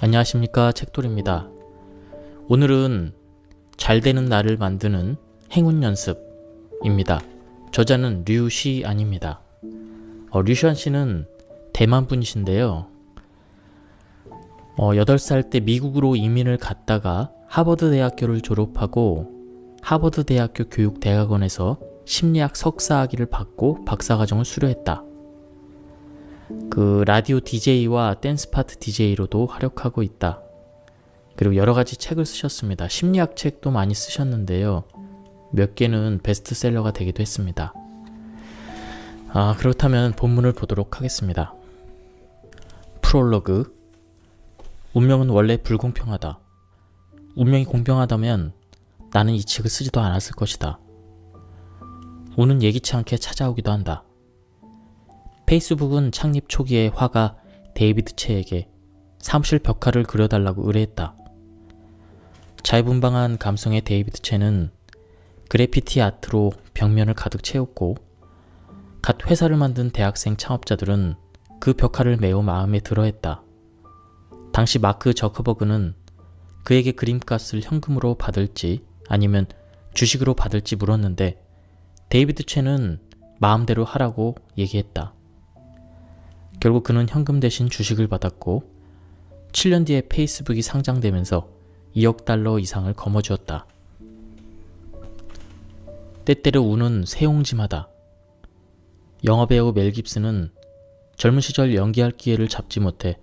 안녕하십니까, 책돌입니다. 오늘은 잘 되는 날을 만드는 행운 연습입니다. 저자는 류시안입니다. 류시안 씨는 대만 분이신데요. 8살 때 미국으로 이민을 갔다가 하버드 대학교를 졸업하고 하버드 대학교 교육대학원에서 심리학 석사학위를 받고 박사과정을 수료했다. 라디오 DJ와 댄스 파트 DJ로도 활약하고 있다. 그리고 여러가지 책을 쓰셨습니다. 심리학 책도 많이 쓰셨는데요. 몇 개는 베스트셀러가 되기도 했습니다. 그렇다면 본문을 보도록 하겠습니다. 프롤로그. 운명은 원래 불공평하다. 운명이 공평하다면 나는 이 책을 쓰지도 않았을 것이다. 운은 예기치 않게 찾아오기도 한다. 페이스북은 창립 초기에 화가 데이비드 채에게 사무실 벽화를 그려달라고 의뢰했다. 자유분방한 감성의 데이비드 채는 그래피티 아트로 벽면을 가득 채웠고 갓 회사를 만든 대학생 창업자들은 그 벽화를 매우 마음에 들어했다. 당시 마크 저커버그는 그에게 그림값을 현금으로 받을지 아니면 주식으로 받을지 물었는데 데이비드 채는 마음대로 하라고 얘기했다. 결국 그는 현금 대신 주식을 받았고 7년 뒤에 페이스북이 상장되면서 2억 달러 이상을 거머쥐었다. 때때로 운은 새옹짐하다. 영화배우 멜 깁슨은 젊은 시절 연기할 기회를 잡지 못해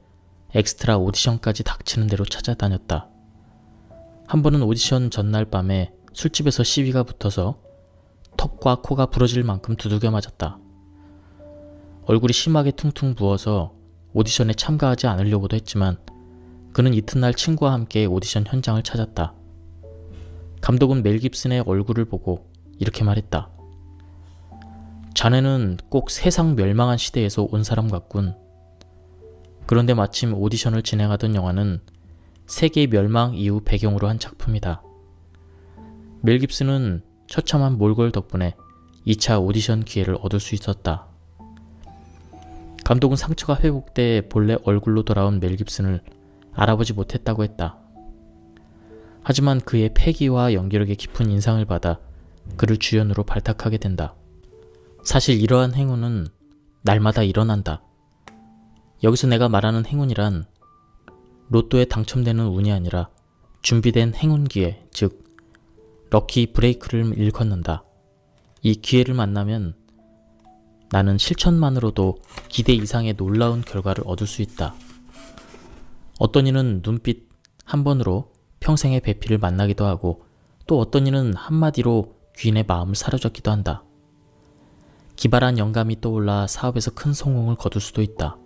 엑스트라 오디션까지 닥치는 대로 찾아다녔다. 한 번은 오디션 전날 밤에 술집에서 시비가 붙어서 턱과 코가 부러질 만큼 두들겨 맞았다. 얼굴이 심하게 퉁퉁 부어서 오디션에 참가하지 않으려고도 했지만 그는 이튿날 친구와 함께 오디션 현장을 찾았다. 감독은 멜 깁슨의 얼굴을 보고 이렇게 말했다. 자네는 꼭 세상 멸망한 시대에서 온 사람 같군. 그런데 마침 오디션을 진행하던 영화는 세계 멸망 이후 배경으로 한 작품이다. 멜 깁슨은 처참한 몰골 덕분에 2차 오디션 기회를 얻을 수 있었다. 감독은 상처가 회복돼 본래 얼굴로 돌아온 멜 깁슨을 알아보지 못했다고 했다. 하지만 그의 패기와 연기력에 깊은 인상을 받아 그를 주연으로 발탁하게 된다. 사실 이러한 행운은 날마다 일어난다. 여기서 내가 말하는 행운이란 로또에 당첨되는 운이 아니라 준비된 행운 기회, 즉 럭키 브레이크를 일컫는다. 이 기회를 만나면 나는 실천만으로도 기대 이상의 놀라운 결과를 얻을 수 있다. 어떤 이는 눈빛 한 번으로 평생의 배필을 만나기도 하고 또 어떤 이는 한마디로 귀인의 마음을 사로잡기도 한다. 기발한 영감이 떠올라 사업에서 큰 성공을 거둘 수도 있다.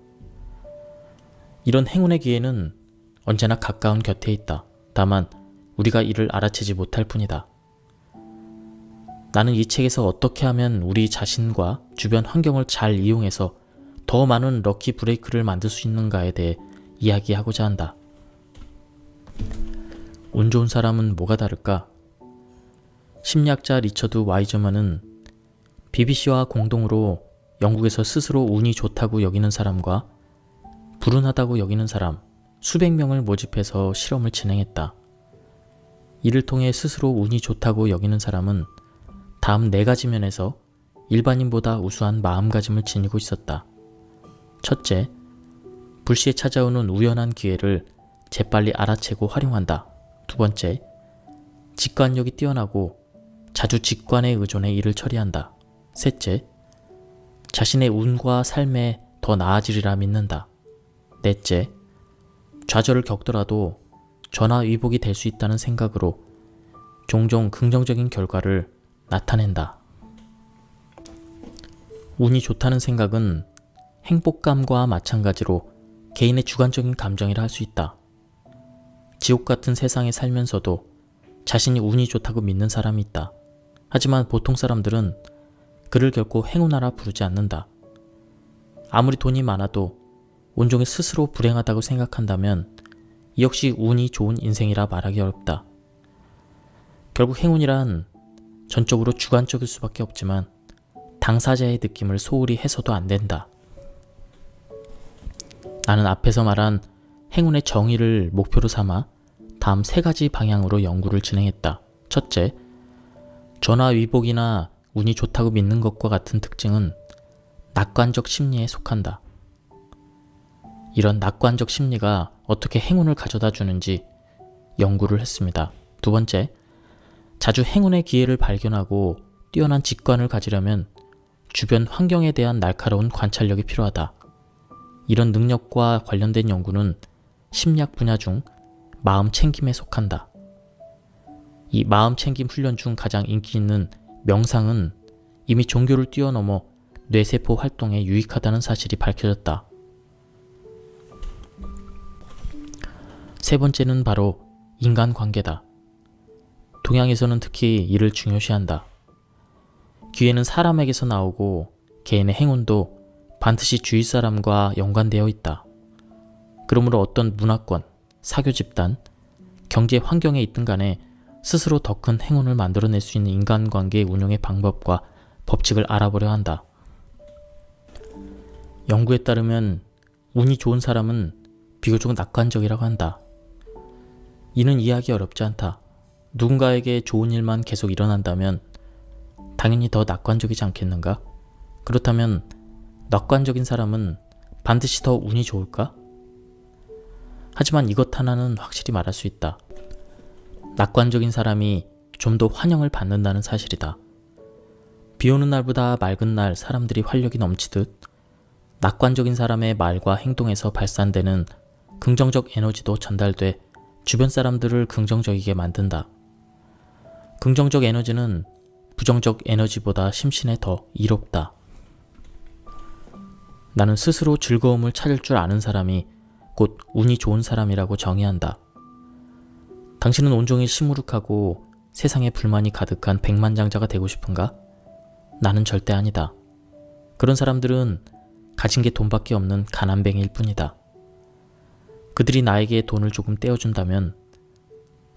이런 행운의 기회는 언제나 가까운 곁에 있다. 다만 우리가 이를 알아채지 못할 뿐이다. 나는 이 책에서 어떻게 하면 우리 자신과 주변 환경을 잘 이용해서 더 많은 럭키 브레이크를 만들 수 있는가에 대해 이야기하고자 한다. 운 좋은 사람은 뭐가 다를까? 심리학자 리처드 와이저만은 BBC와 공동으로 영국에서 스스로 운이 좋다고 여기는 사람과 불운하다고 여기는 사람 수백 명을 모집해서 실험을 진행했다. 이를 통해 스스로 운이 좋다고 여기는 사람은 다음 4가지 면에서 일반인보다 우수한 마음가짐을 지니고 있었다. 첫째, 불시에 찾아오는 우연한 기회를 재빨리 알아채고 활용한다. 두 번째, 직관력이 뛰어나고 자주 직관에 의존해 일을 처리한다. 셋째, 자신의 운과 삶에 더 나아지리라 믿는다. 넷째, 좌절을 겪더라도 전화위복이 될 수 있다는 생각으로 종종 긍정적인 결과를 나타낸다. 운이 좋다는 생각은 행복감과 마찬가지로 개인의 주관적인 감정이라 할 수 있다. 지옥 같은 세상에 살면서도 자신이 운이 좋다고 믿는 사람이 있다. 하지만 보통 사람들은 그를 결코 행운아라 부르지 않는다. 아무리 돈이 많아도 온종일 스스로 불행하다고 생각한다면 이 역시 운이 좋은 인생이라 말하기 어렵다. 결국 행운이란 전적으로 주관적일 수밖에 없지만 당사자의 느낌을 소홀히 해서도 안 된다. 나는 앞에서 말한 행운의 정의를 목표로 삼아 다음 3가지 방향으로 연구를 진행했다. 첫째, 전화위복이나 운이 좋다고 믿는 것과 같은 특징은 낙관적 심리에 속한다. 이런 낙관적 심리가 어떻게 행운을 가져다 주는지 연구를 했습니다. 두 번째, 자주 행운의 기회를 발견하고 뛰어난 직관을 가지려면 주변 환경에 대한 날카로운 관찰력이 필요하다. 이런 능력과 관련된 연구는 심리학 분야 중 마음 챙김에 속한다. 이 마음 챙김 훈련 중 가장 인기 있는 명상은 이미 종교를 뛰어넘어 뇌세포 활동에 유익하다는 사실이 밝혀졌다. 세 번째는 바로 인간관계다. 동양에서는 특히 이를 중요시한다. 기회는 사람에게서 나오고 개인의 행운도 반드시 주위 사람과 연관되어 있다. 그러므로 어떤 문화권, 사교 집단, 경제 환경에 있든 간에 스스로 더 큰 행운을 만들어낼 수 있는 인간관계 운용의 방법과 법칙을 알아보려 한다. 연구에 따르면 운이 좋은 사람은 비교적 낙관적이라고 한다. 이는 이해하기 어렵지 않다. 누군가에게 좋은 일만 계속 일어난다면 당연히 더 낙관적이지 않겠는가? 그렇다면 낙관적인 사람은 반드시 더 운이 좋을까? 하지만 이것 하나는 확실히 말할 수 있다. 낙관적인 사람이 좀 더 환영을 받는다는 사실이다. 비 오는 날보다 맑은 날 사람들이 활력이 넘치듯 낙관적인 사람의 말과 행동에서 발산되는 긍정적 에너지도 전달돼 주변 사람들을 긍정적이게 만든다. 긍정적 에너지는 부정적 에너지보다 심신에 더 이롭다. 나는 스스로 즐거움을 찾을 줄 아는 사람이 곧 운이 좋은 사람이라고 정의한다. 당신은 온종일 시무룩하고 세상에 불만이 가득한 백만장자가 되고 싶은가? 나는 절대 아니다. 그런 사람들은 가진 게 돈밖에 없는 가난뱅이일 뿐이다. 그들이 나에게 돈을 조금 떼어준다면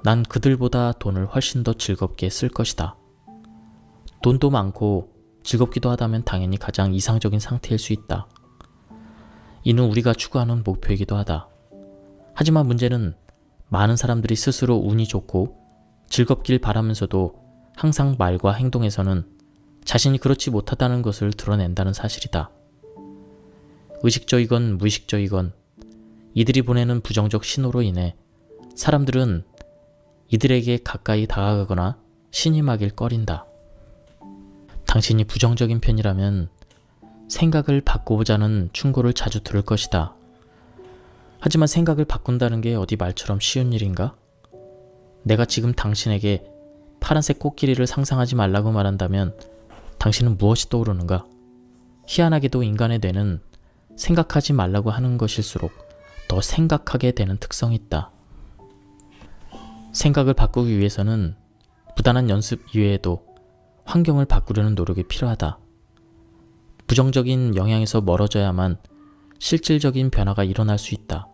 난 그들보다 돈을 훨씬 더 즐겁게 쓸 것이다. 돈도 많고 즐겁기도 하다면 당연히 가장 이상적인 상태일 수 있다. 이는 우리가 추구하는 목표이기도 하다. 하지만 문제는 많은 사람들이 스스로 운이 좋고 즐겁길 바라면서도 항상 말과 행동에서는 자신이 그렇지 못하다는 것을 드러낸다는 사실이다. 의식적이건 무의식적이건 이들이 보내는 부정적 신호로 인해 사람들은 이들에게 가까이 다가가거나 신임하길 꺼린다. 당신이 부정적인 편이라면 생각을 바꿔보자는 충고를 자주 들을 것이다. 하지만 생각을 바꾼다는 게 어디 말처럼 쉬운 일인가? 내가 지금 당신에게 파란색 코끼리를 상상하지 말라고 말한다면 당신은 무엇이 떠오르는가? 희한하게도 인간의 뇌는 생각하지 말라고 하는 것일수록 더 생각하게 되는 특성이 있다. 생각을 바꾸기 위해서는 부단한 연습 이외에도 환경을 바꾸려는 노력이 필요하다. 부정적인 영향에서 멀어져야만 실질적인 변화가 일어날 수 있다.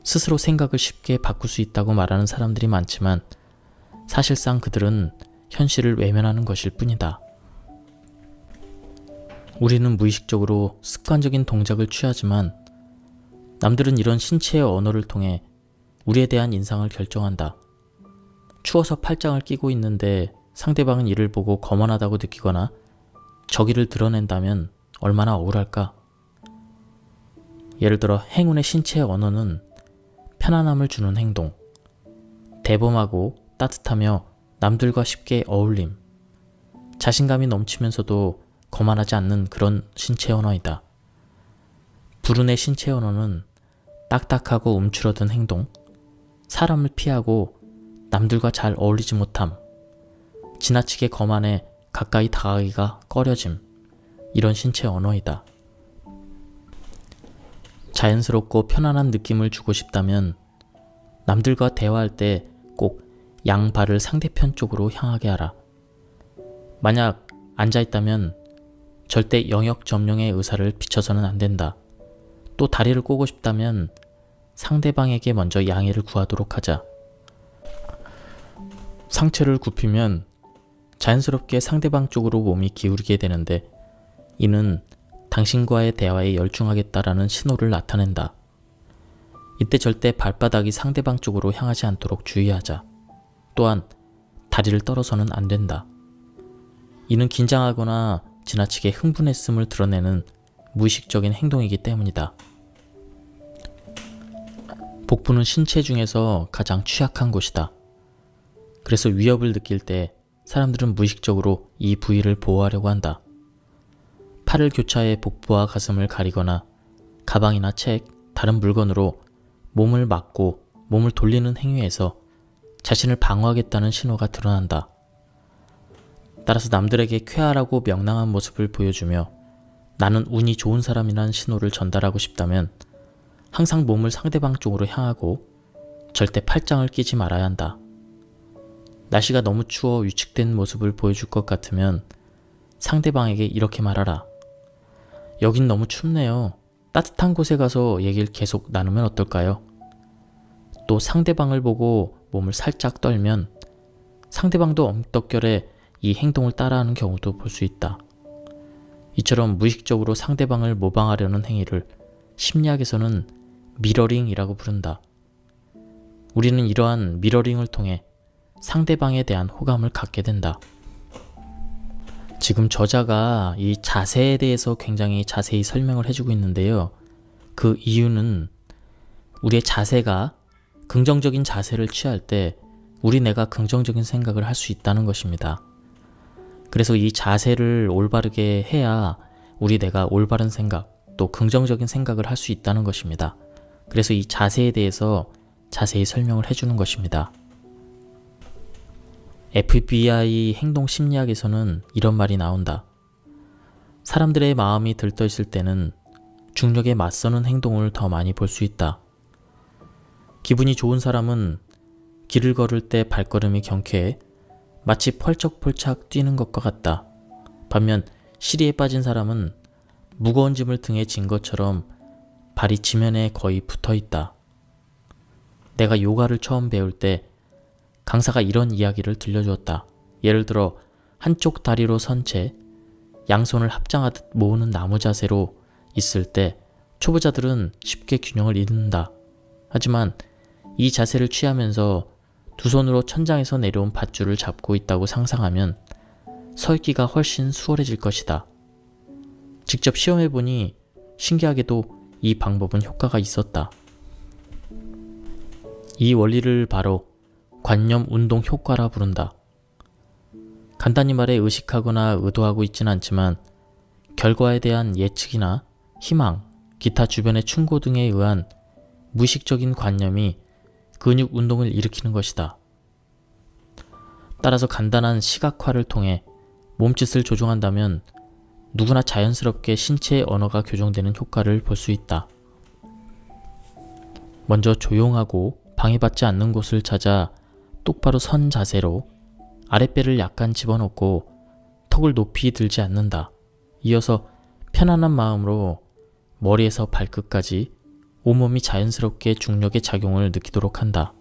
스스로 생각을 쉽게 바꿀 수 있다고 말하는 사람들이 많지만 사실상 그들은 현실을 외면하는 것일 뿐이다. 우리는 무의식적으로 습관적인 동작을 취하지만 남들은 이런 신체의 언어를 통해 우리에 대한 인상을 결정한다. 추워서 팔짱을 끼고 있는데 상대방은 이를 보고 거만하다고 느끼거나 저기를 드러낸다면 얼마나 억울할까? 예를 들어 행운의 신체의 언어는 편안함을 주는 행동, 대범하고 따뜻하며 남들과 쉽게 어울림, 자신감이 넘치면서도 거만하지 않는 그런 신체 언어이다. 불운의 신체 언어는 딱딱하고 움츠러든 행동, 사람을 피하고 남들과 잘 어울리지 못함, 지나치게 거만해 가까이 다가가기가 꺼려짐, 이런 신체 언어이다. 자연스럽고 편안한 느낌을 주고 싶다면 남들과 대화할 때 꼭 양발을 상대편 쪽으로 향하게 하라. 만약 앉아있다면 절대 영역 점령의 의사를 비춰서는 안 된다. 또 다리를 꼬고 싶다면 상대방에게 먼저 양해를 구하도록 하자. 상체를 굽히면 자연스럽게 상대방 쪽으로 몸이 기울게 되는데 이는 당신과의 대화에 열중하겠다라는 신호를 나타낸다. 이때 절대 발바닥이 상대방 쪽으로 향하지 않도록 주의하자. 또한 다리를 떨어서는 안 된다. 이는 긴장하거나 지나치게 흥분했음을 드러내는 무의식적인 행동이기 때문이다. 복부는 신체 중에서 가장 취약한 곳이다. 그래서 위협을 느낄 때 사람들은 무의식적으로 이 부위를 보호하려고 한다. 팔을 교차해 복부와 가슴을 가리거나 가방이나 책, 다른 물건으로 몸을 막고 몸을 돌리는 행위에서 자신을 방어하겠다는 신호가 드러난다. 따라서 남들에게 쾌활하고 명랑한 모습을 보여주며 나는 운이 좋은 사람이라는 신호를 전달하고 싶다면 항상 몸을 상대방 쪽으로 향하고 절대 팔짱을 끼지 말아야 한다. 날씨가 너무 추워 위축된 모습을 보여줄 것 같으면 상대방에게 이렇게 말하라. 여긴 너무 춥네요. 따뜻한 곳에 가서 얘기를 계속 나누면 어떨까요? 또 상대방을 보고 몸을 살짝 떨면 상대방도 엉떡결에 이 행동을 따라하는 경우도 볼 수 있다. 이처럼 무의식적으로 상대방을 모방하려는 행위를 심리학에서는 미러링이라고 부른다. 우리는 이러한 미러링을 통해 상대방에 대한 호감을 갖게 된다. 지금 저자가 이 자세에 대해서 굉장히 자세히 설명을 해주고 있는데요. 그 이유는 우리의 자세가 긍정적인 자세를 취할 때 우리 뇌가 긍정적인 생각을 할 수 있다는 것입니다. 그래서 이 자세를 올바르게 해야 우리 뇌가 올바른 생각, 또 긍정적인 생각을 할 수 있다는 것입니다. 그래서 이 자세에 대해서 자세히 설명을 해주는 것입니다. FBI 행동 심리학에서는 이런 말이 나온다. 사람들의 마음이 들떠있을 때는 중력에 맞서는 행동을 더 많이 볼 수 있다. 기분이 좋은 사람은 길을 걸을 때 발걸음이 경쾌해 마치 펄쩍펄쩍 뛰는 것과 같다. 반면 시리에 빠진 사람은 무거운 짐을 등에 진 것처럼 발이 지면에 거의 붙어 있다. 내가 요가를 처음 배울 때 강사가 이런 이야기를 들려주었다. 예를 들어 한쪽 다리로 선 채 양손을 합장하듯 모으는 나무 자세로 있을 때 초보자들은 쉽게 균형을 잃는다. 하지만 이 자세를 취하면서 두 손으로 천장에서 내려온 밧줄을 잡고 있다고 상상하면 서 있기가 훨씬 수월해질 것이다. 직접 시험해보니 신기하게도 이 방법은 효과가 있었다. 이 원리를 바로 관념 운동 효과라 부른다. 간단히 말해 의식하거나 의도하고 있지는 않지만 결과에 대한 예측이나 희망, 기타 주변의 충고 등에 의한 무의식적인 관념이 근육 운동을 일으키는 것이다. 따라서 간단한 시각화를 통해 몸짓을 조종한다면 누구나 자연스럽게 신체의 언어가 교정되는 효과를 볼 수 있다. 먼저 조용하고 방해받지 않는 곳을 찾아 똑바로 선 자세로 아랫배를 약간 집어넣고 턱을 높이 들지 않는다. 이어서 편안한 마음으로 머리에서 발끝까지 온몸이 자연스럽게 중력의 작용을 느끼도록 한다.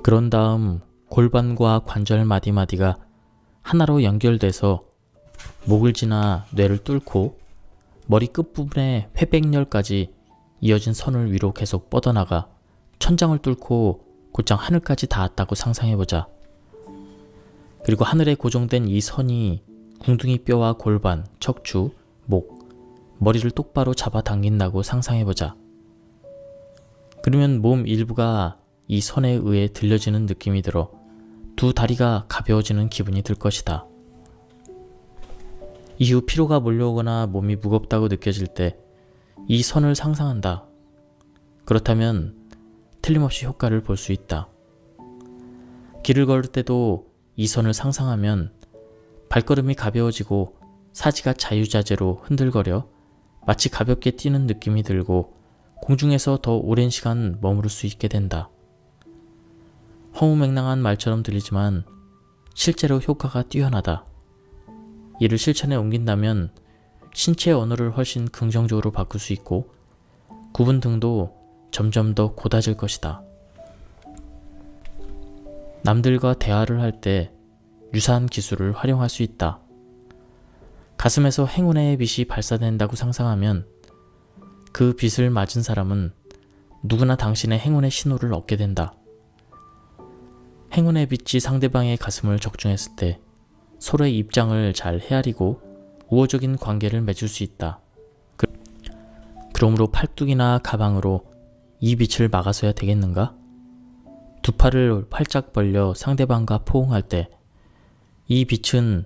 그런 다음 골반과 관절 마디마디가 하나로 연결돼서 목을 지나 뇌를 뚫고 머리 끝부분의 회백열까지 이어진 선을 위로 계속 뻗어나가 천장을 뚫고 곧장 하늘까지 닿았다고 상상해보자. 그리고 하늘에 고정된 이 선이 궁둥이 뼈와 골반, 척추, 목, 머리를 똑바로 잡아당긴다고 상상해보자. 그러면 몸 일부가 이 선에 의해 들려지는 느낌이 들어 두 다리가 가벼워지는 기분이 들 것이다. 이후 피로가 몰려오거나 몸이 무겁다고 느껴질 때 이 선을 상상한다. 그렇다면 틀림없이 효과를 볼 수 있다. 길을 걸을 때도 이 선을 상상하면 발걸음이 가벼워지고 사지가 자유자재로 흔들거려 마치 가볍게 뛰는 느낌이 들고 공중에서 더 오랜 시간 머무를 수 있게 된다. 허무맹랑한 말처럼 들리지만 실제로 효과가 뛰어나다. 이를 실천에 옮긴다면 신체의 언어를 훨씬 긍정적으로 바꿀 수 있고 구분 등도 점점 더 고다질 것이다. 남들과 대화를 할 때 유사한 기술을 활용할 수 있다. 가슴에서 행운의 빛이 발사된다고 상상하면 그 빛을 맞은 사람은 누구나 당신의 행운의 신호를 얻게 된다. 행운의 빛이 상대방의 가슴을 적중했을 때 서로의 입장을 잘 헤아리고 우호적인 관계를 맺을 수 있다. 그러므로 팔뚝이나 가방으로 이 빛을 막아서야 되겠는가? 두 팔을 활짝 벌려 상대방과 포옹할 때 이 빛은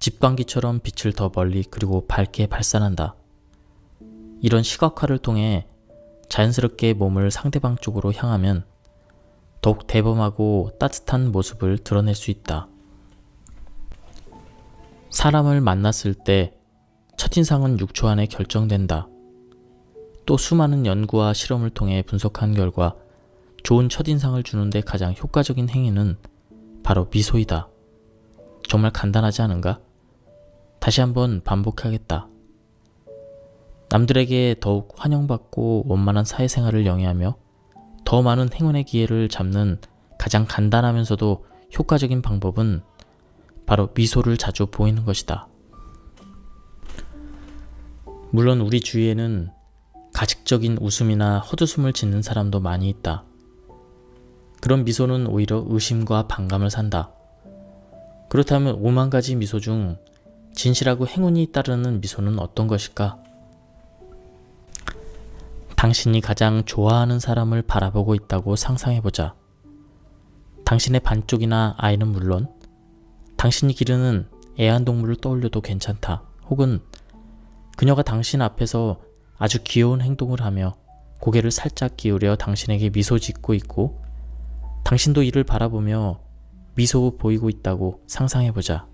집광기처럼 빛을 더 멀리 그리고 밝게 발산한다. 이런 시각화를 통해 자연스럽게 몸을 상대방 쪽으로 향하면 더욱 대범하고 따뜻한 모습을 드러낼 수 있다. 사람을 만났을 때 첫인상은 6초 안에 결정된다. 또 수많은 연구와 실험을 통해 분석한 결과 좋은 첫인상을 주는데 가장 효과적인 행위는 바로 미소이다. 정말 간단하지 않은가? 다시 한번 반복하겠다. 남들에게 더욱 환영받고 원만한 사회생활을 영위하며 더 많은 행운의 기회를 잡는 가장 간단하면서도 효과적인 방법은 바로 미소를 자주 보이는 것이다. 물론 우리 주위에는 가식적인 웃음이나 헛웃음을 짓는 사람도 많이 있다. 그런 미소는 오히려 의심과 반감을 산다. 그렇다면 5만 가지 미소 중 진실하고 행운이 따르는 미소는 어떤 것일까? 당신이 가장 좋아하는 사람을 바라보고 있다고 상상해보자. 당신의 반쪽이나 아이는 물론 당신이 기르는 애완동물을 떠올려도 괜찮다. 혹은 그녀가 당신 앞에서 아주 귀여운 행동을 하며 고개를 살짝 기울여 당신에게 미소 짓고 있고 당신도 이를 바라보며 미소 보이고 있다고 상상해보자.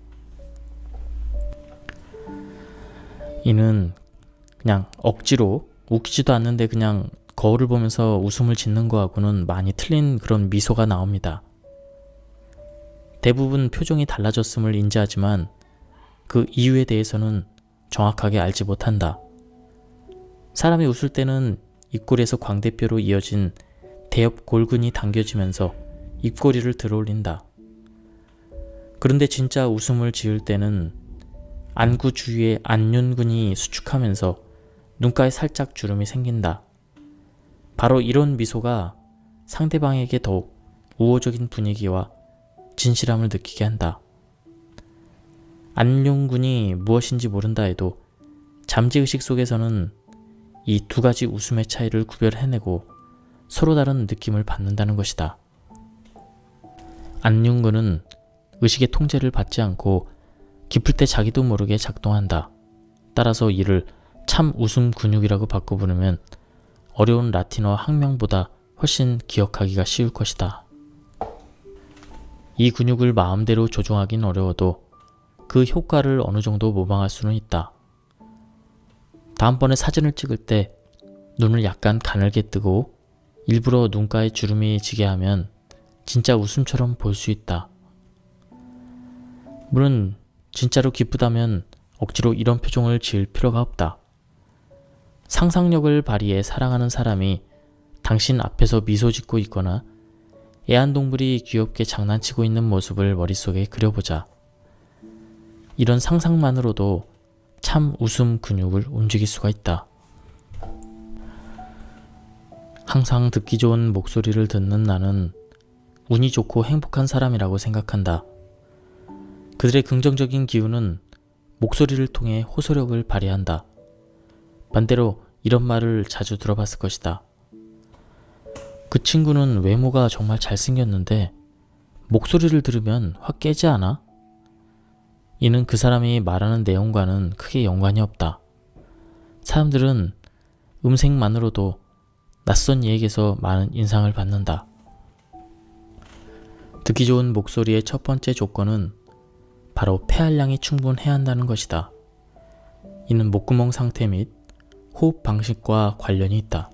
이는 그냥 억지로 웃기지도 않는데 그냥 거울을 보면서 웃음을 짓는 거하고는 많이 틀린 그런 미소가 나옵니다. 대부분 표정이 달라졌음을 인지하지만 그 이유에 대해서는 정확하게 알지 못한다. 사람이 웃을 때는 입꼬리에서 광대뼈로 이어진 대엽 골근이 당겨지면서 입꼬리를 들어올린다. 그런데 진짜 웃음을 지을 때는 안구 주위의 안윤근이 수축하면서 눈가에 살짝 주름이 생긴다. 바로 이런 미소가 상대방에게 더욱 우호적인 분위기와 진실함을 느끼게 한다. 안윤근이 무엇인지 모른다 해도 잠재의식 속에서는 이 두 가지 웃음의 차이를 구별해내고 서로 다른 느낌을 받는다는 것이다. 안윤근은 의식의 통제를 받지 않고 깊을 때 자기도 모르게 작동한다. 따라서 이를 참 웃음 근육이라고 바꿔 부르면 어려운 라틴어 학명보다 훨씬 기억하기가 쉬울 것이다. 이 근육을 마음대로 조종하긴 어려워도 그 효과를 어느 정도 모방할 수는 있다. 다음번에 사진을 찍을 때 눈을 약간 가늘게 뜨고 일부러 눈가에 주름이 지게 하면 진짜 웃음처럼 보일 수 있다. 물론 진짜로 기쁘다면 억지로 이런 표정을 지을 필요가 없다. 상상력을 발휘해 사랑하는 사람이 당신 앞에서 미소 짓고 있거나 애완동물이 귀엽게 장난치고 있는 모습을 머릿속에 그려보자. 이런 상상만으로도 참 웃음 근육을 움직일 수가 있다. 항상 듣기 좋은 목소리를 듣는 나는 운이 좋고 행복한 사람이라고 생각한다. 그들의 긍정적인 기운은 목소리를 통해 호소력을 발휘한다. 반대로 이런 말을 자주 들어봤을 것이다. 그 친구는 외모가 정말 잘생겼는데 목소리를 들으면 확 깨지 않아? 이는 그 사람이 말하는 내용과는 크게 연관이 없다. 사람들은 음색만으로도 낯선 이에게서 많은 인상을 받는다. 듣기 좋은 목소리의 첫 번째 조건은 바로 폐활량이 충분해야 한다는 것이다. 이는 목구멍 상태 및 호흡 방식과 관련이 있다.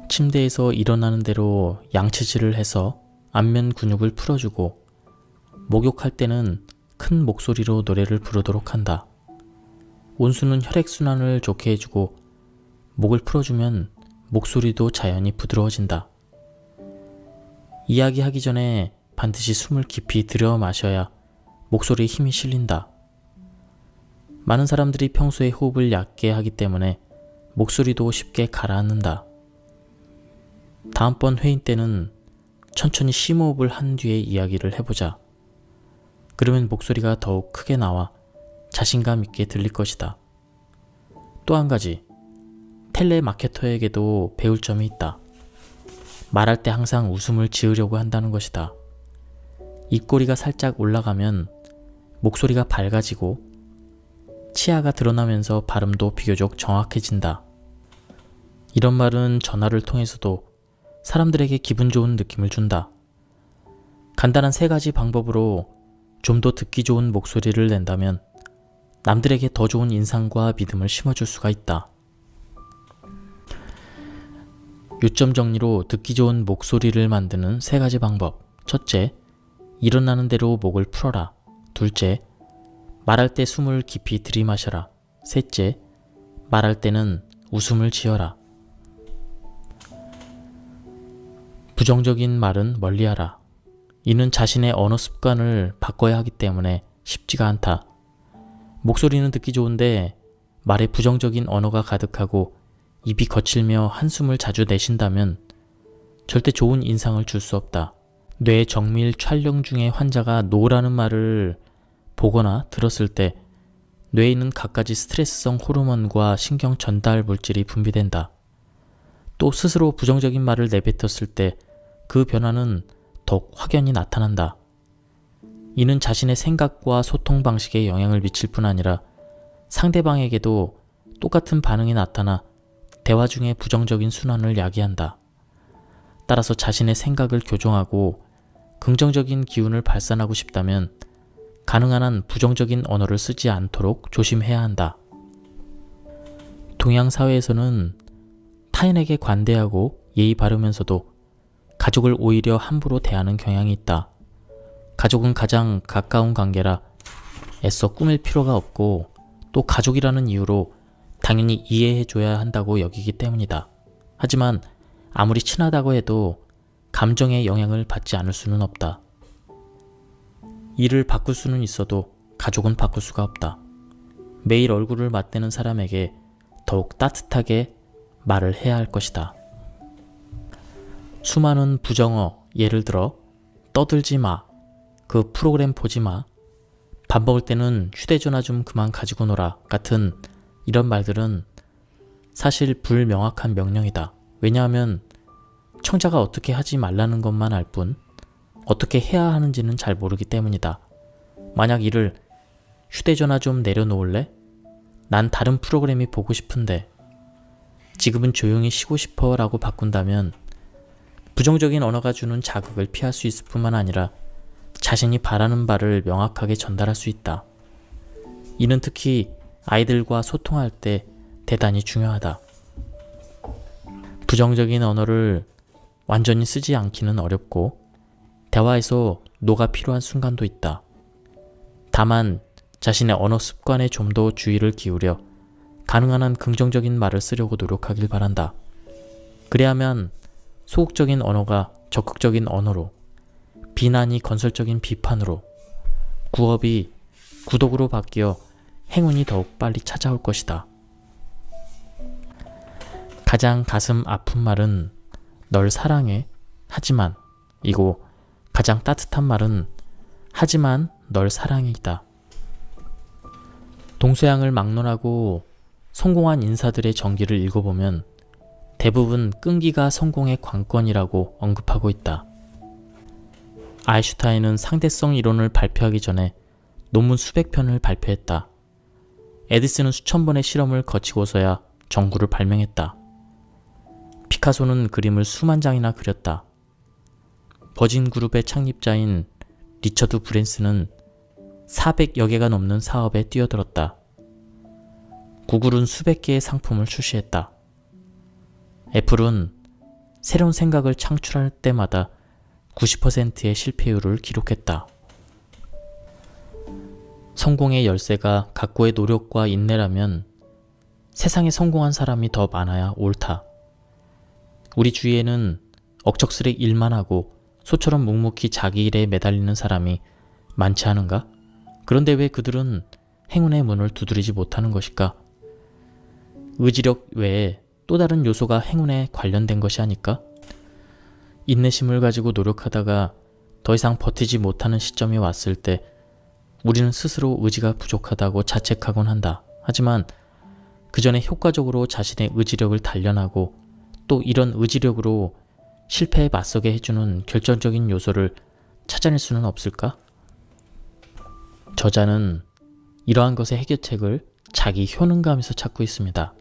침대에서 일어나는 대로 양치질을 해서 안면 근육을 풀어주고 목욕할 때는 큰 목소리로 노래를 부르도록 한다. 온수는 혈액순환을 좋게 해주고 목을 풀어주면 목소리도 자연히 부드러워진다. 이야기하기 전에 반드시 숨을 깊이 들여 마셔야 목소리에 힘이 실린다. 많은 사람들이 평소에 호흡을 얕게 하기 때문에 목소리도 쉽게 가라앉는다. 다음번 회의 때는 천천히 심호흡을 한 뒤에 이야기를 해보자. 그러면 목소리가 더욱 크게 나와 자신감 있게 들릴 것이다. 또 한 가지, 텔레마케터에게도 배울 점이 있다. 말할 때 항상 웃음을 지으려고 한다는 것이다. 입꼬리가 살짝 올라가면 목소리가 밝아지고 치아가 드러나면서 발음도 비교적 정확해진다. 이런 말은 전화를 통해서도 사람들에게 기분 좋은 느낌을 준다. 간단한 3가지 방법으로 좀 더 듣기 좋은 목소리를 낸다면 남들에게 더 좋은 인상과 믿음을 심어줄 수가 있다. 요점 정리로 듣기 좋은 목소리를 만드는 3가지 방법. 첫째, 일어나는 대로 목을 풀어라. 둘째, 말할 때 숨을 깊이 들이마셔라. 셋째, 말할 때는 웃음을 지어라. 부정적인 말은 멀리하라. 이는 자신의 언어 습관을 바꿔야 하기 때문에 쉽지가 않다. 목소리는 듣기 좋은데 말에 부정적인 언어가 가득하고 입이 거칠며 한숨을 자주 내쉰다면 절대 좋은 인상을 줄 수 없다. 뇌 정밀 촬영 중에 환자가 노라는 말을 보거나 들었을 때 뇌에 있는 갖가지 스트레스성 호르몬과 신경 전달 물질이 분비된다. 또 스스로 부정적인 말을 내뱉었을 때 그 변화는 더욱 확연히 나타난다. 이는 자신의 생각과 소통 방식에 영향을 미칠 뿐 아니라 상대방에게도 똑같은 반응이 나타나 대화 중에 부정적인 순환을 야기한다. 따라서 자신의 생각을 교정하고 긍정적인 기운을 발산하고 싶다면 가능한 한 부정적인 언어를 쓰지 않도록 조심해야 한다. 동양 사회에서는 타인에게 관대하고 예의 바르면서도 가족을 오히려 함부로 대하는 경향이 있다. 가족은 가장 가까운 관계라 애써 꾸밀 필요가 없고 또 가족이라는 이유로 당연히 이해해줘야 한다고 여기기 때문이다. 하지만 아무리 친하다고 해도 감정의 영향을 받지 않을 수는 없다. 일을 바꿀 수는 있어도 가족은 바꿀 수가 없다. 매일 얼굴을 맞대는 사람에게 더욱 따뜻하게 말을 해야 할 것이다. 수많은 부정어, 예를 들어 떠들지 마, 그 프로그램 보지 마, 밥 먹을 때는 휴대전화 좀 그만 가지고 놀아 같은 이런 말들은 사실 불명확한 명령이다. 왜냐하면 청자가 어떻게 하지 말라는 것만 알 뿐 어떻게 해야 하는지는 잘 모르기 때문이다. 만약 이를 휴대전화 좀 내려놓을래? 난 다른 프로그램이 보고 싶은데 지금은 조용히 쉬고 싶어 라고 바꾼다면 부정적인 언어가 주는 자극을 피할 수 있을 뿐만 아니라 자신이 바라는 바를 명확하게 전달할 수 있다. 이는 특히 아이들과 소통할 때 대단히 중요하다. 부정적인 언어를 완전히 쓰지 않기는 어렵고 대화에서 노가 필요한 순간도 있다. 다만 자신의 언어 습관에 좀 더 주의를 기울여 가능한 한 긍정적인 말을 쓰려고 노력하길 바란다. 그래야만 소극적인 언어가 적극적인 언어로, 비난이 건설적인 비판으로, 구업이 구독으로 바뀌어 행운이 더욱 빨리 찾아올 것이다. 가장 가슴 아픈 말은 널 사랑해, 하지만 이고 가장 따뜻한 말은 하지만 널 사랑해이다. 동서양을 막론하고 성공한 인사들의 전기를 읽어보면 대부분 끈기가 성공의 관건이라고 언급하고 있다. 아인슈타인은 상대성 이론을 발표하기 전에 논문 수백 편을 발표했다. 에디슨은 수천 번의 실험을 거치고서야 전구를 발명했다. 피카소는 그림을 수만 장이나 그렸다. 버진그룹의 창립자인 리처드 브랜슨은 400여 개가 넘는 사업에 뛰어들었다. 구글은 수백 개의 상품을 출시했다. 애플은 새로운 생각을 창출할 때마다 90%의 실패율을 기록했다. 성공의 열쇠가 각고의 노력과 인내라면 세상에 성공한 사람이 더 많아야 옳다. 우리 주위에는 억척스레 일만 하고 소처럼 묵묵히 자기 일에 매달리는 사람이 많지 않은가? 그런데 왜 그들은 행운의 문을 두드리지 못하는 것일까? 의지력 외에 또 다른 요소가 행운에 관련된 것이 아닐까? 인내심을 가지고 노력하다가 더 이상 버티지 못하는 시점이 왔을 때 우리는 스스로 의지가 부족하다고 자책하곤 한다. 하지만 그 전에 효과적으로 자신의 의지력을 단련하고 또 이런 의지력으로 실패에 맞서게 해주는 결정적인 요소를 찾아낼 수는 없을까? 저자는 이러한 것의 해결책을 자기 효능감에서 찾고 있습니다.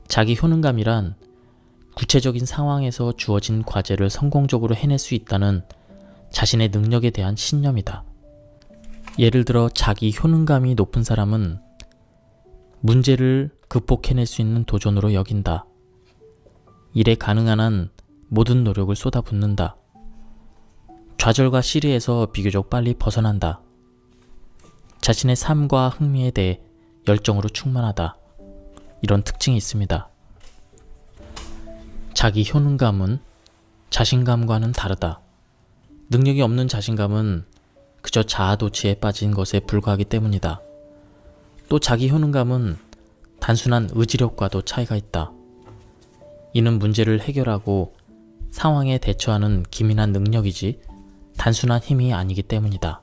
자기 효능감이란 구체적인 상황에서 주어진 과제를 성공적으로 해낼 수 있다는 자신의 능력에 대한 신념이다. 예를 들어 자기 효능감이 높은 사람은 문제를 극복해낼 수 있는 도전으로 여긴다. 일에 가능한 한 모든 노력을 쏟아붓는다. 좌절과 시리에서 비교적 빨리 벗어난다. 자신의 삶과 흥미에 대해 열정으로 충만하다. 이런 특징이 있습니다. 자기 효능감은 자신감과는 다르다. 능력이 없는 자신감은 그저 자아도취에 빠진 것에 불과하기 때문이다. 또 자기 효능감은 단순한 의지력과도 차이가 있다. 이는 문제를 해결하고 상황에 대처하는 기민한 능력이지 단순한 힘이 아니기 때문이다.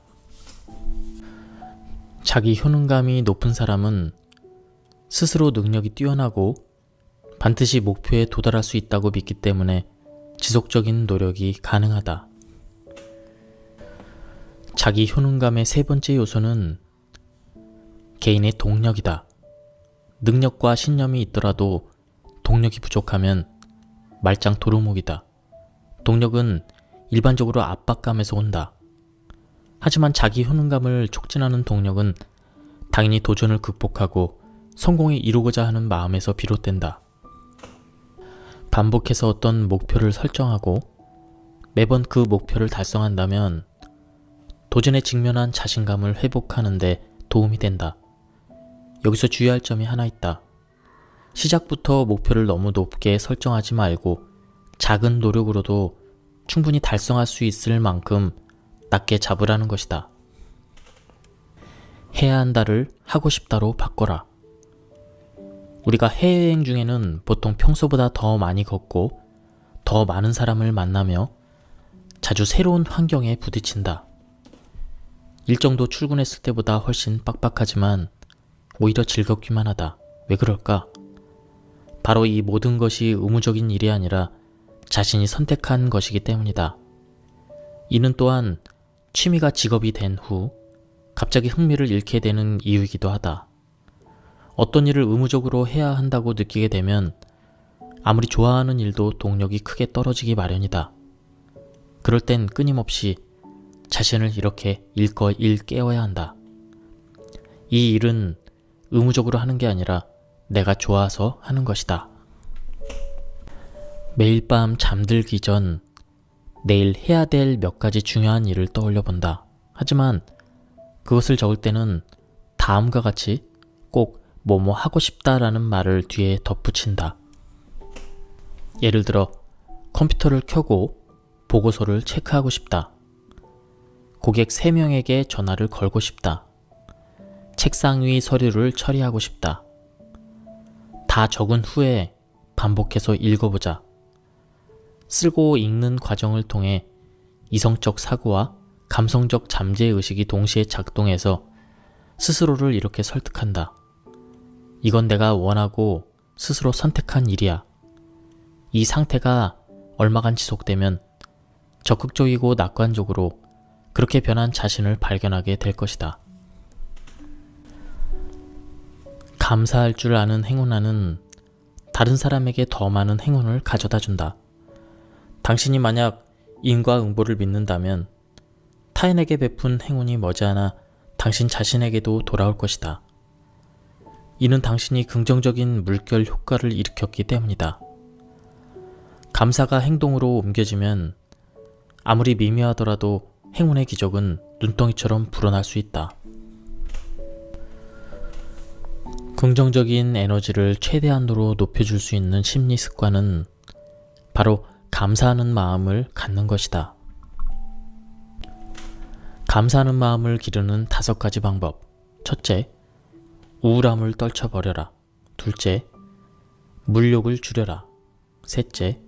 자기 효능감이 높은 사람은 스스로 능력이 뛰어나고 반드시 목표에 도달할 수 있다고 믿기 때문에 지속적인 노력이 가능하다. 자기 효능감의 세 번째 요소는 개인의 동력이다. 능력과 신념이 있더라도 동력이 부족하면 말짱 도루묵이다. 동력은 일반적으로 압박감에서 온다. 하지만 자기 효능감을 촉진하는 동력은 당연히 도전을 극복하고 성공에 이루고자 하는 마음에서 비롯된다. 반복해서 어떤 목표를 설정하고 매번 그 목표를 달성한다면 도전에 직면한 자신감을 회복하는 데 도움이 된다. 여기서 주의할 점이 하나 있다. 시작부터 목표를 너무 높게 설정하지 말고 작은 노력으로도 충분히 달성할 수 있을 만큼 낮게 잡으라는 것이다. 해야 한다를 하고 싶다로 바꿔라. 우리가 해외여행 중에는 보통 평소보다 더 많이 걷고 더 많은 사람을 만나며 자주 새로운 환경에 부딪힌다. 일정도 출근했을 때보다 훨씬 빡빡하지만 오히려 즐겁기만 하다. 왜 그럴까? 바로 이 모든 것이 의무적인 일이 아니라 자신이 선택한 것이기 때문이다. 이는 또한 취미가 직업이 된 후 갑자기 흥미를 잃게 되는 이유이기도 하다. 어떤 일을 의무적으로 해야 한다고 느끼게 되면 아무리 좋아하는 일도 동력이 크게 떨어지기 마련이다. 그럴 땐 끊임없이 자신을 이렇게 일거일 깨워야 한다. 이 일은 의무적으로 하는 게 아니라 내가 좋아서 하는 것이다. 매일 밤 잠들기 전 내일 해야 될 몇 가지 중요한 일을 떠올려 본다. 하지만 그것을 적을 때는 다음과 같이 꼭 뭐뭐 하고 싶다라는 말을 뒤에 덧붙인다. 예를 들어 컴퓨터를 켜고 보고서를 체크하고 싶다. 고객 3명에게 전화를 걸고 싶다. 책상 위 서류를 처리하고 싶다. 다 적은 후에 반복해서 읽어보자. 쓰고 읽는 과정을 통해 이성적 사고와 감성적 잠재의식이 동시에 작동해서 스스로를 이렇게 설득한다. 이건 내가 원하고 스스로 선택한 일이야. 이 상태가 얼마간 지속되면 적극적이고 낙관적으로 그렇게 변한 자신을 발견하게 될 것이다. 감사할 줄 아는 행운아는 다른 사람에게 더 많은 행운을 가져다 준다. 당신이 만약 인과응보를 믿는다면 타인에게 베푼 행운이 머지않아 당신 자신에게도 돌아올 것이다. 이는 당신이 긍정적인 물결 효과를 일으켰기 때문이다. 감사가 행동으로 옮겨지면 아무리 미미하더라도 행운의 기적은 눈덩이처럼 불어날 수 있다. 긍정적인 에너지를 최대한으로 높여줄 수 있는 심리 습관은 바로 감사하는 마음을 갖는 것이다. 감사하는 마음을 기르는 5가지 방법. 첫째, 우울함을 떨쳐버려라. 둘째, 물욕을 줄여라. 셋째,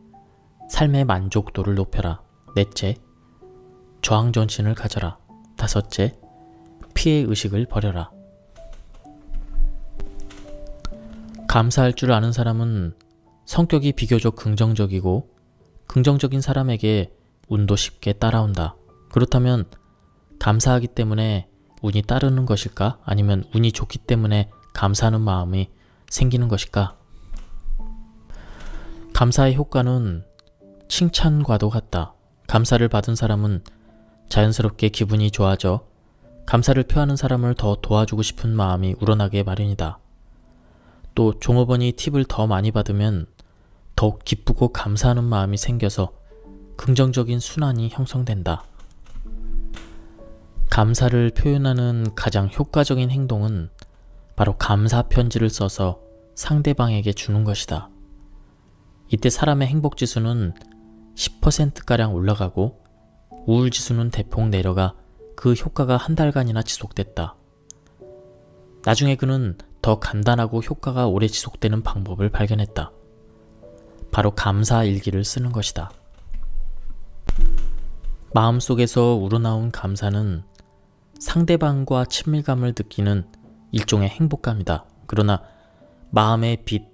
삶의 만족도를 높여라. 넷째, 저항정신을 가져라. 다섯째, 피해의식을 버려라. 감사할 줄 아는 사람은 성격이 비교적 긍정적이고 긍정적인 사람에게 운도 쉽게 따라온다. 그렇다면 감사하기 때문에 운이 따르는 것일까? 아니면 운이 좋기 때문에 감사하는 마음이 생기는 것일까? 감사의 효과는 칭찬과도 같다. 감사를 받은 사람은 자연스럽게 기분이 좋아져 감사를 표하는 사람을 더 도와주고 싶은 마음이 우러나게 마련이다. 또 종업원이 팁을 더 많이 받으면 더욱 기쁘고 감사하는 마음이 생겨서 긍정적인 순환이 형성된다. 감사를 표현하는 가장 효과적인 행동은 바로 감사 편지를 써서 상대방에게 주는 것이다. 이때 사람의 행복지수는 10%가량 올라가고 우울지수는 대폭 내려가 그 효과가 한 달간이나 지속됐다. 나중에 그는 더 간단하고 효과가 오래 지속되는 방법을 발견했다. 바로 감사 일기를 쓰는 것이다. 마음속에서 우러나온 감사는 상대방과 친밀감을 느끼는 일종의 행복감이다. 그러나 마음의 빚,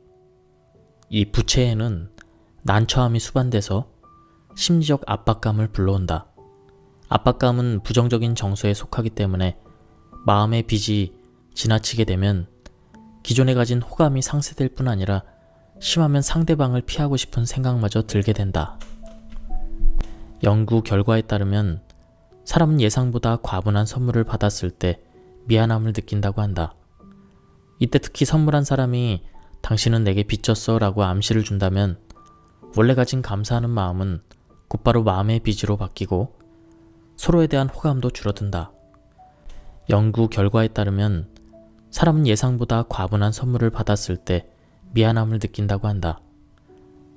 이 부채에는 난처함이 수반돼서 심리적 압박감을 불러온다. 압박감은 부정적인 정서에 속하기 때문에 마음의 빚이 지나치게 되면 기존에 가진 호감이 상쇄될 뿐 아니라 심하면 상대방을 피하고 싶은 생각마저 들게 된다. 연구 결과에 따르면 사람은 예상보다 과분한 선물을 받았을 때 미안함을 느낀다고 한다. 이때 특히 선물한 사람이 당신은 내게 빚졌어 라고 암시를 준다면 원래 가진 감사하는 마음은 곧바로 마음의 빚으로 바뀌고 서로에 대한 호감도 줄어든다. 연구 결과에 따르면 사람은 예상보다 과분한 선물을 받았을 때 미안함을 느낀다고 한다.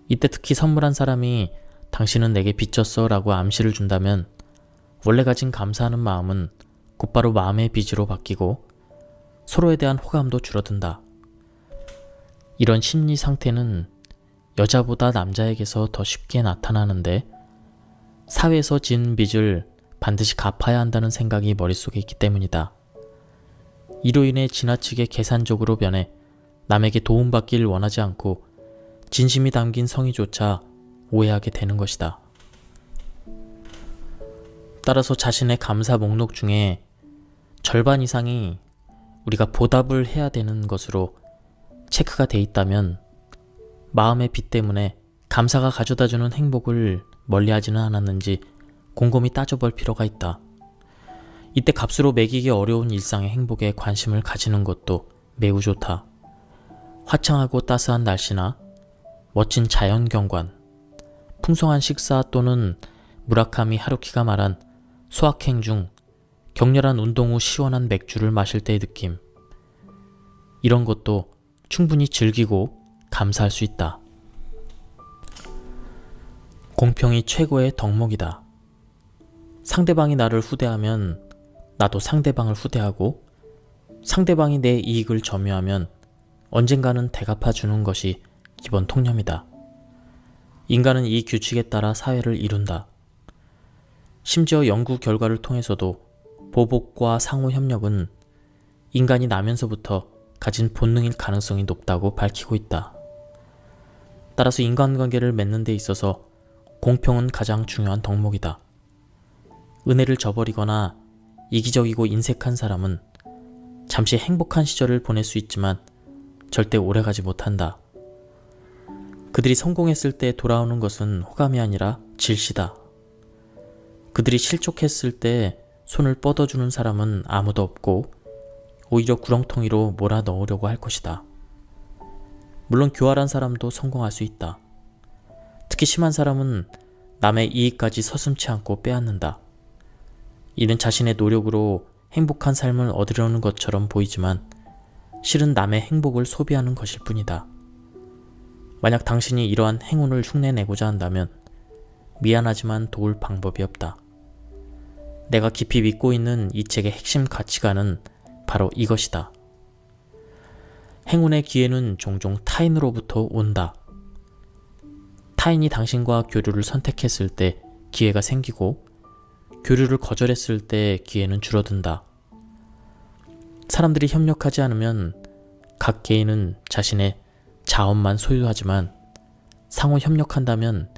이때 특히 선물한 사람이 당신은 내게 빚졌어 라고 암시를 준다면 원래 가진 감사하는 마음은 곧바로 마음의 빚으로 바뀌고 서로에 대한 호감도 줄어든다. 이런 심리 상태는 여자보다 남자에게서 더 쉽게 나타나는데 사회에서 진 빚을 반드시 갚아야 한다는 생각이 머릿속에 있기 때문이다. 이로 인해 지나치게 계산적으로 변해 남에게 도움받기를 원하지 않고 진심이 담긴 성의조차 오해하게 되는 것이다. 따라서 자신의 감사 목록 중에 절반 이상이 우리가 보답을 해야 되는 것으로 체크가 돼 있다면 마음의 빚 때문에 감사가 가져다주는 행복을 멀리하지는 않았는지 곰곰이 따져볼 필요가 있다. 이때 값으로 매기기 어려운 일상의 행복에 관심을 가지는 것도 매우 좋다. 화창하고 따스한 날씨나 멋진 자연경관, 풍성한 식사 또는 무라카미 하루키가 말한 소확행 중 격렬한 운동 후 시원한 맥주를 마실 때의 느낌, 이런 것도 충분히 즐기고 감사할 수 있다. 공평이 최고의 덕목이다. 상대방이 나를 후대하면 나도 상대방을 후대하고 상대방이 내 이익을 점유하면 언젠가는 대갚아 주는 것이 기본 통념이다. 인간은 이 규칙에 따라 사회를 이룬다. 심지어 연구 결과를 통해서도 보복과 상호 협력은 인간이 나면서부터 가진 본능일 가능성이 높다고 밝히고 있다. 따라서 인간관계를 맺는 데 있어서 공평은 가장 중요한 덕목이다. 은혜를 저버리거나 이기적이고 인색한 사람은 잠시 행복한 시절을 보낼 수 있지만 절대 오래가지 못한다. 그들이 성공했을 때 돌아오는 것은 호감이 아니라 질시다. 그들이 실족했을 때 손을 뻗어주는 사람은 아무도 없고 오히려 구렁텅이로 몰아 넣으려고 할 것이다. 물론 교활한 사람도 성공할 수 있다. 특히 심한 사람은 남의 이익까지 서슴지 않고 빼앗는다. 이는 자신의 노력으로 행복한 삶을 얻으려는 것처럼 보이지만 실은 남의 행복을 소비하는 것일 뿐이다. 만약 당신이 이러한 행운을 흉내내고자 한다면 미안하지만 도울 방법이 없다. 내가 깊이 믿고 있는 이 책의 핵심 가치관은 바로 이것이다. 행운의 기회는 종종 타인으로부터 온다. 타인이 당신과 교류를 선택했을 때 기회가 생기고 교류를 거절했을 때 기회는 줄어든다. 사람들이 협력하지 않으면 각 개인은 자신의 자원만 소유하지만 상호 협력한다면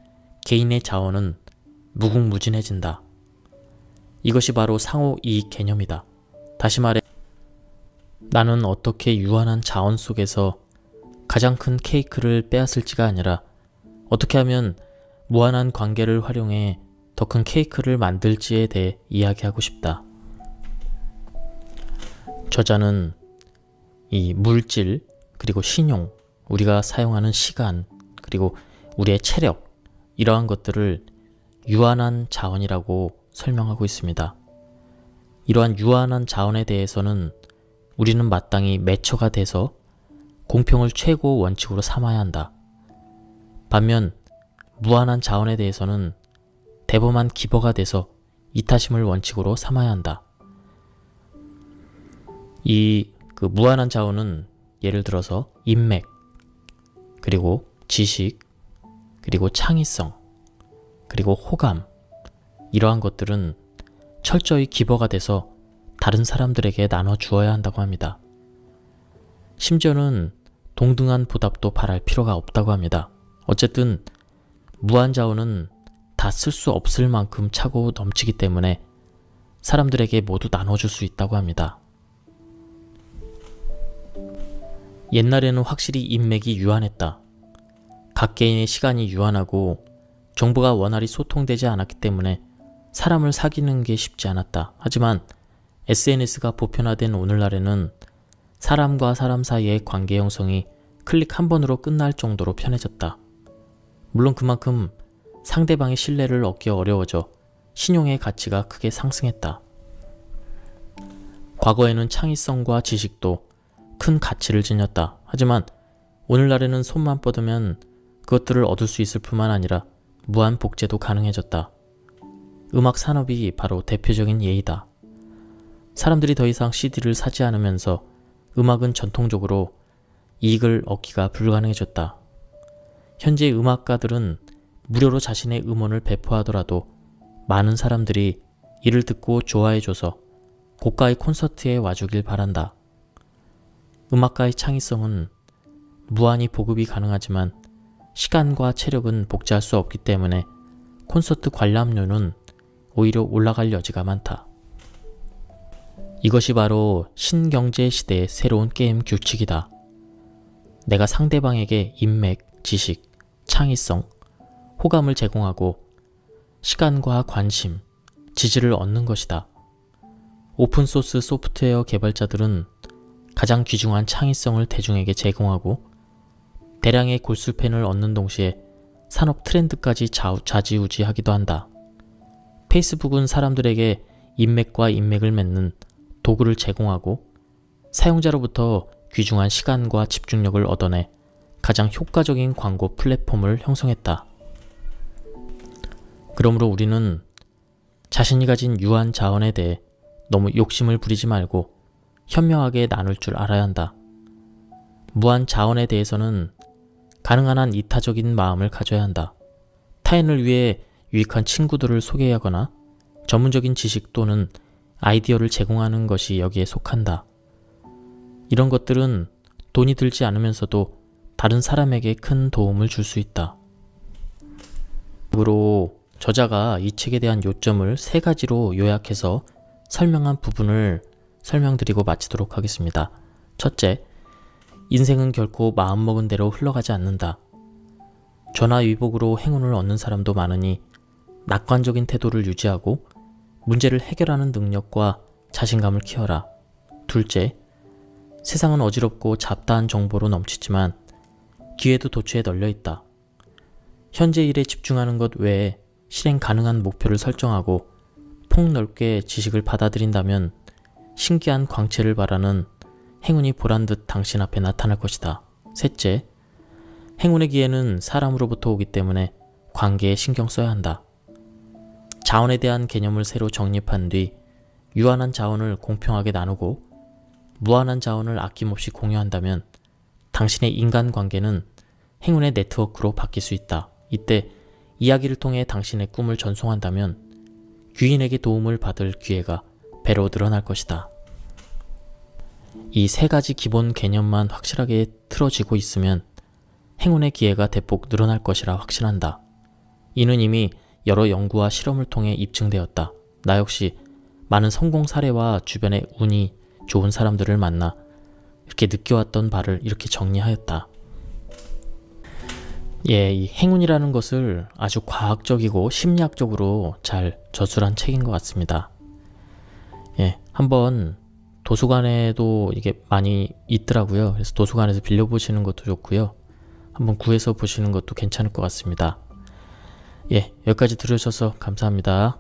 개인의 자원은 무궁무진해진다. 이것이 바로 상호 이익 개념이다. 다시 말해, 나는 어떻게 유한한 자원 속에서 가장 큰 케이크를 빼앗을지가 아니라 어떻게 하면 무한한 관계를 활용해 더 큰 케이크를 만들지에 대해 이야기하고 싶다. 저자는 이 물질, 그리고 신용, 우리가 사용하는 시간, 그리고 우리의 체력, 이러한 것들을 유한한 자원이라고 설명하고 있습니다. 이러한 유한한 자원에 대해서는 우리는 마땅히 매처가 돼서 공평을 최고 원칙으로 삼아야 한다. 반면 무한한 자원에 대해서는 대범한 기버가 돼서 이타심을 원칙으로 삼아야 한다. 그 무한한 자원은 예를 들어서 인맥, 그리고 지식, 그리고 창의성, 그리고 호감, 이러한 것들은 철저히 기버가 돼서 다른 사람들에게 나눠 주어야 한다고 합니다. 심지어는 동등한 보답도 바랄 필요가 없다고 합니다. 어쨌든 무한 자원은 다 쓸 수 없을 만큼 차고 넘치기 때문에 사람들에게 모두 나눠줄 수 있다고 합니다. 옛날에는 확실히 인맥이 유한했다. 각 개인의 시간이 유한하고 정보가 원활히 소통되지 않았기 때문에 사람을 사귀는 게 쉽지 않았다. 하지만 SNS가 보편화된 오늘날에는 사람과 사람 사이의 관계 형성이 클릭 한 번으로 끝날 정도로 편해졌다. 물론 그만큼 상대방의 신뢰를 얻기 어려워져 신용의 가치가 크게 상승했다. 과거에는 창의성과 지식도 큰 가치를 지녔다. 하지만 오늘날에는 손만 뻗으면 그것들을 얻을 수 있을 뿐만 아니라 무한 복제도 가능해졌다. 음악 산업이 바로 대표적인 예이다. 사람들이 더 이상 CD를 사지 않으면서 음악은 전통적으로 이익을 얻기가 불가능해졌다. 현재 음악가들은 무료로 자신의 음원을 배포하더라도 많은 사람들이 이를 듣고 좋아해줘서 고가의 콘서트에 와주길 바란다. 음악가의 창의성은 무한히 보급이 가능하지만 시간과 체력은 복제할 수 없기 때문에 콘서트 관람료는 오히려 올라갈 여지가 많다. 이것이 바로 신경제 시대의 새로운 게임 규칙이다. 내가 상대방에게 인맥, 지식, 창의성, 호감을 제공하고 시간과 관심, 지지를 얻는 것이다. 오픈소스 소프트웨어 개발자들은 가장 귀중한 창의성을 대중에게 제공하고 대량의 골수팬을 얻는 동시에 산업 트렌드까지 좌지우지하기도 한다. 페이스북은 사람들에게 인맥과 인맥을 맺는 도구를 제공하고 사용자로부터 귀중한 시간과 집중력을 얻어내 가장 효과적인 광고 플랫폼을 형성했다. 그러므로 우리는 자신이 가진 유한 자원에 대해 너무 욕심을 부리지 말고 현명하게 나눌 줄 알아야 한다. 무한 자원에 대해서는 가능한 한 이타적인 마음을 가져야 한다. 타인을 위해 유익한 친구들을 소개하거나 전문적인 지식 또는 아이디어를 제공하는 것이 여기에 속한다. 이런 것들은 돈이 들지 않으면서도 다른 사람에게 큰 도움을 줄 수 있다. 그리고 저자가 이 책에 대한 요점을 3가지로 요약해서 설명한 부분을 설명드리고 마치도록 하겠습니다. 첫째, 인생은 결코 마음먹은 대로 흘러가지 않는다. 전화위복으로 행운을 얻는 사람도 많으니 낙관적인 태도를 유지하고 문제를 해결하는 능력과 자신감을 키워라. 둘째, 세상은 어지럽고 잡다한 정보로 넘치지만 기회도 도처에 널려있다. 현재 일에 집중하는 것 외에 실행 가능한 목표를 설정하고 폭넓게 지식을 받아들인다면 신기한 광채를 바라는 행운이 보란듯 당신 앞에 나타날 것이다. 셋째, 행운의 기회는 사람으로부터 오기 때문에 관계에 신경 써야 한다. 자원에 대한 개념을 새로 정립한 뒤 유한한 자원을 공평하게 나누고 무한한 자원을 아낌없이 공유한다면 당신의 인간관계는 행운의 네트워크로 바뀔 수 있다. 이때 이야기를 통해 당신의 꿈을 전송한다면 귀인에게 도움을 받을 기회가 배로 늘어날 것이다. 이 세 가지 기본 개념만 확실하게 틀어지고 있으면 행운의 기회가 대폭 늘어날 것이라 확신한다. 이는 이미 여러 연구와 실험을 통해 입증되었다. 나 역시 많은 성공 사례와 주변의 운이 좋은 사람들을 만나 이렇게 느껴왔던 바를 이렇게 정리하였다. 이 행운이라는 것을 아주 과학적이고 심리학적으로 잘 저술한 책인 것 같습니다. 한번 도서관에도 이게 많이 있더라고요. 그래서 도서관에서 빌려보시는 것도 좋고요. 한번 구해서 보시는 것도 괜찮을 것 같습니다. 여기까지 들으셔서 감사합니다.